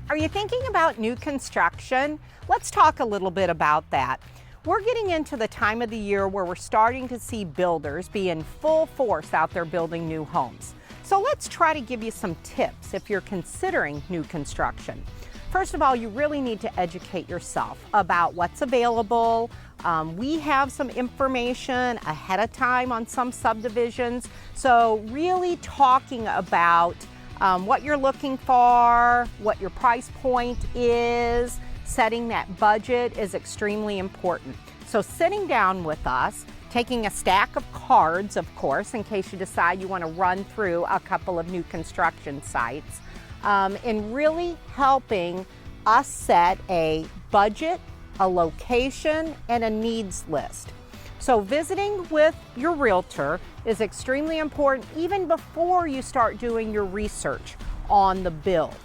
Are you thinking about new construction? Let's talk a little bit about that. We're getting into the time of the year where we're starting to see builders be in full force out there building new homes. So let's try to give you some tips if you're considering new construction. First of all, you really need to educate yourself about what's available. We have some information ahead of time on some subdivisions. So really talking about what you're looking for, what your price point is, setting that budget is extremely important. So sitting down with us, taking a stack of cards, of course, in case you decide you want to run through a couple of new construction sites, and really helping us set a budget, a location, and a needs list. So visiting with your realtor is extremely important even before you start doing your research on the build.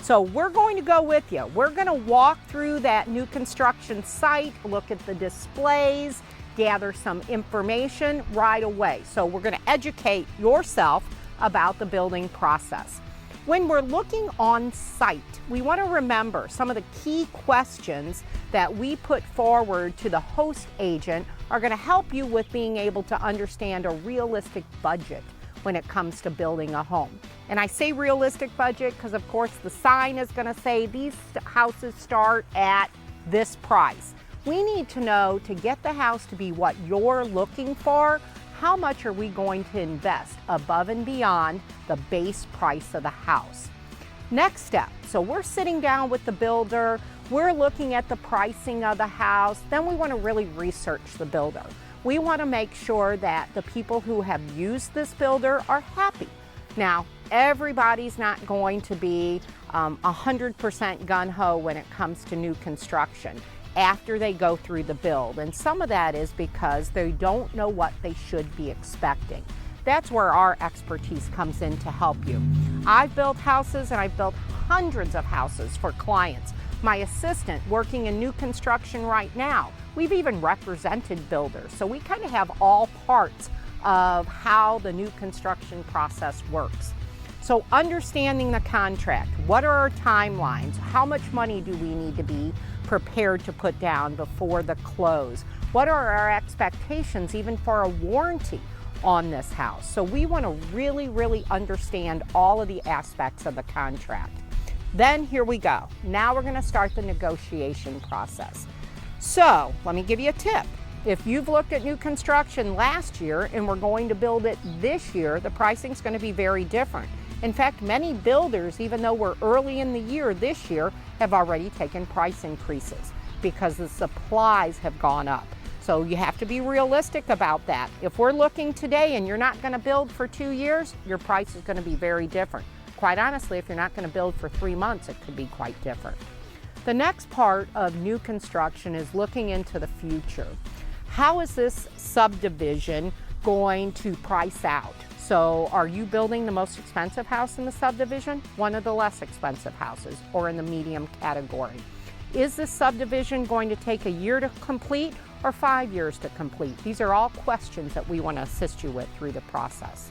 So we're going to go with you. We're going to walk through that new construction site, look at the displays, gather some information right away. So we're going to educate yourself about the building process. When we're looking on site, we want to remember some of the key questions that we put forward to the host agent are going to help you with being able to understand a realistic budget when it comes to building a home. And I say realistic budget because of course the sign is going to say these houses start at this price. We need to know, to get the house to be what you're looking for, how much are we going to invest above and beyond the base price of the house. Next step, so we're sitting down with the builder, we're looking at the pricing of the house, then we want to really research the builder. We want to make sure that the people who have used this builder are happy. Now, everybody's not going to be 100% gung-ho when it comes to new construction after they go through the build. And some of that is because they don't know what they should be expecting. That's where our expertise comes in to help you. I've built houses and I've built hundreds of houses for clients. My assistant working in new construction right now, we've even represented builders. So we kind of have all parts of how the new construction process works. So understanding the contract, what are our timelines? How much money do we need to be prepared to put down before the close? What are our expectations even for a warranty on this house? So we want to really understand all of the aspects of the contract. Then here we go. Now we're going to start the negotiation process. So let me give you a tip. If you've looked at new construction last year and we're going to build it this year, the pricing is going to be very different. In fact, many builders, even though we're early in the year this year, have already taken price increases because the supplies have gone up. So you have to be realistic about that. If we're looking today and you're not going to build for 2 years, your price is going to be very different. Quite honestly, if you're not going to build for 3 months, it could be quite different. The next part of new construction is looking into the future. How is this subdivision going to price out? So are you building the most expensive house in the subdivision, one of the less expensive houses, or in the medium category? Is this subdivision going to take a year to complete or 5 years to complete? These are all questions that we want to assist you with through the process.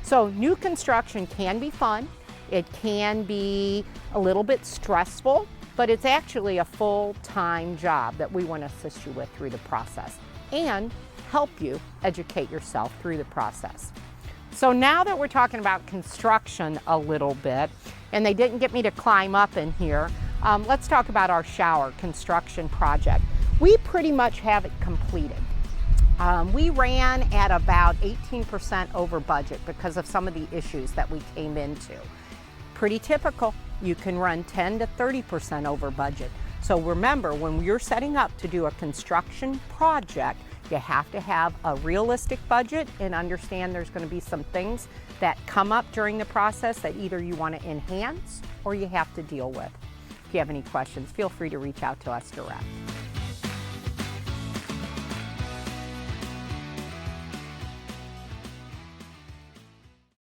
So new construction can be fun. It can be a little bit stressful, but it's actually a full-time job that we want to assist you with through the process and help you educate yourself through the process. So now that we're talking about construction a little bit, and they didn't get me to climb up in here, let's talk about our shower construction project. We pretty much have it completed. We ran at about 18% over budget because of some of the issues that we came into. Pretty typical. You can run 10 to 30% over budget. So remember, when you're setting up to do a construction project, you have to have a realistic budget and understand there's going to be some things that come up during the process that either you want to enhance or you have to deal with. If you have any questions, feel free to reach out to us direct.